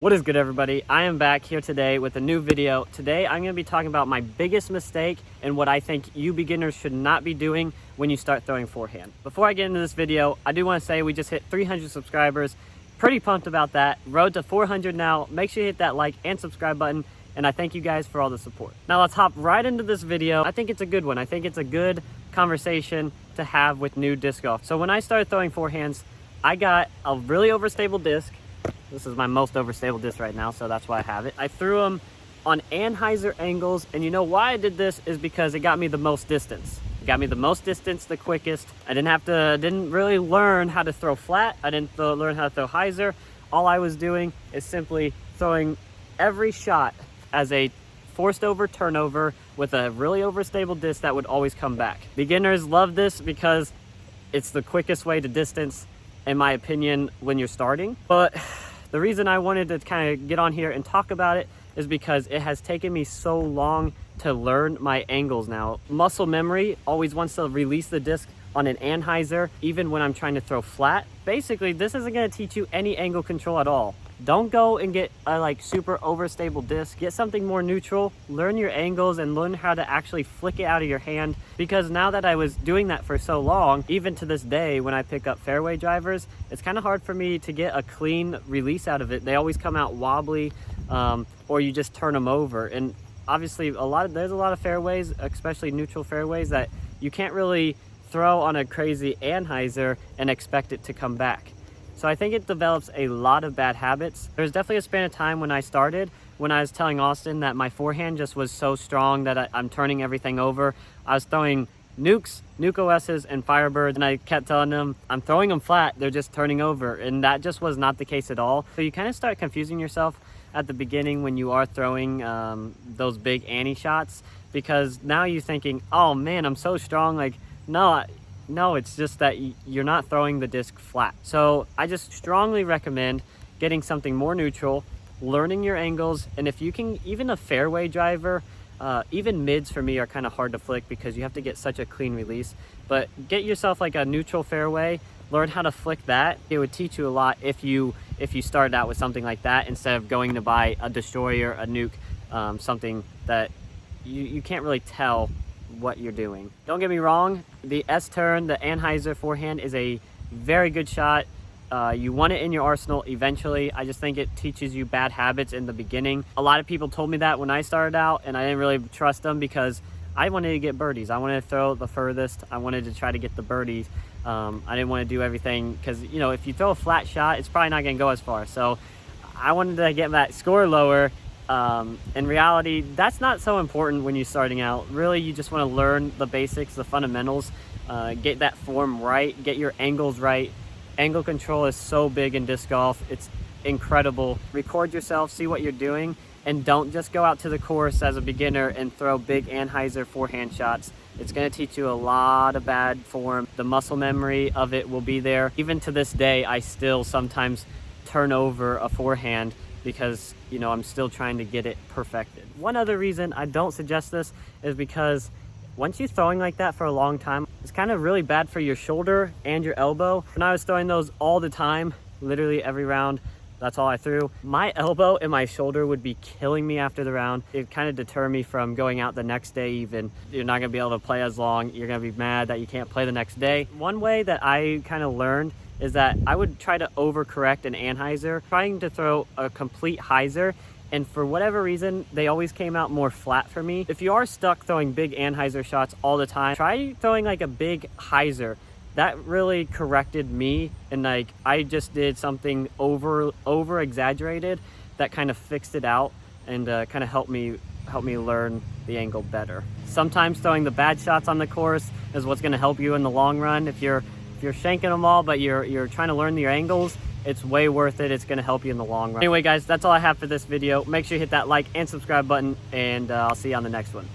What is good, everybody? I am back here today with a new video. Today I'm going to be talking about my biggest mistake and what I think you beginners should not be doing when you start throwing forehand. Before I get into this video, I do want to say we just hit 300 subscribers. Pretty pumped about that. Road to 400 now. Make sure you hit that like and subscribe button, and I thank you guys for all the support. Now let's hop right into this video. I think it's a good one. I think it's a good conversation to have with new disc golf. So when I started throwing forehands, I got a really overstable disc. This is my most overstable disc right now, so that's why I have it. I threw them on Anheuser angles, and you know why I did this is because it got me the most distance. It got me the most distance, the quickest. I didn't really learn how to throw flat. I didn't learn how to throw hyzer. All I was doing is simply throwing every shot as a forced over turnover with a really overstable disc that would always come back. Beginners love this because it's the quickest way to distance, in my opinion, when you're starting. But the reason I wanted to kind of get on here and talk about it is because it has taken me so long to learn my angles now. Muscle memory always wants to release the disc on an Anheuser, even when I'm trying to throw flat. Basically, this isn't going to teach you any angle control at all. Don't go and get a super overstable disc. Get something more neutral. Learn your angles and learn how to actually flick it out of your hand. Because now that I was doing that for so long, even to this day when I pick up fairway drivers, it's kind of hard for me to get a clean release out of it. They always come out wobbly, or you just turn them over. And obviously there's a lot of fairways, especially neutral fairways, that you can't really throw on a crazy Anheuser and expect it to come back. So I think it develops a lot of bad habits. There's definitely a span of time when I started, when I was telling Austin that my forehand just was so strong that I'm turning everything over. I was throwing nukes, nuke OSs, and Firebirds, and I kept telling them, I'm throwing them flat, they're just turning over. And that just was not the case at all. So you kind of start confusing yourself at the beginning when you are throwing those big Annie shots, because now you're thinking, oh man, I'm so strong. No, it's just that you're not throwing the disc flat. So I just strongly recommend getting something more neutral, learning your angles, and if you can, even a fairway driver, even mids for me are kind of hard to flick because you have to get such a clean release. But get yourself like a neutral fairway, learn how to flick that. It would teach you a lot if you started out with something like that instead of going to buy a destroyer, a nuke, something that you can't really tell what you're doing. Don't get me wrong, the S-turn, the Anheuser forehand is a very good shot. You want it in your arsenal eventually. I just think it teaches you bad habits in the beginning. A lot of people told me that when I started out, and I didn't really trust them because I wanted to get birdies. I wanted to throw the furthest. I wanted to try to get the birdies. I didn't want to do everything because, you know, if you throw a flat shot, it's probably not going to go as far. So I wanted to get that score lower. In reality, that's not so important when you're starting out. Really, you just want to learn the basics, the fundamentals, get that form right, get your angles right. Angle control is so big in disc golf. It's incredible. Record yourself, see what you're doing, and don't just go out to the course as a beginner and throw big Anheuser forehand shots. It's going to teach you a lot of bad form. The muscle memory of it will be there. Even to this day, I still sometimes turn over a forehand because, you know, I'm still trying to get it perfected. One other reason I don't suggest this is because once you're throwing like that for a long time, it's kind of really bad for your shoulder and your elbow. When I was throwing those all the time, literally every round, that's all I threw, my elbow and my shoulder would be killing me after the round. It kind of deter me from going out the next day even. You're not gonna be able to play as long. You're gonna be mad that you can't play the next day. One way that I kind of learned is that I would try to overcorrect an Anheuser, trying to throw a complete hyzer, and for whatever reason, they always came out more flat for me. If you are stuck throwing big Anheuser shots all the time, try throwing like a big hyzer. That really corrected me, and like I just did something over exaggerated that kind of fixed it out and kind of helped me learn the angle better. Sometimes throwing the bad shots on the course is what's going to help you in the long run. If you're shanking them all, but you're trying to learn your angles, it's way worth it. It's going to help you in the long run. Anyway, guys, that's all I have for this video. Make sure you hit that like and subscribe button, and I'll see you on the next one.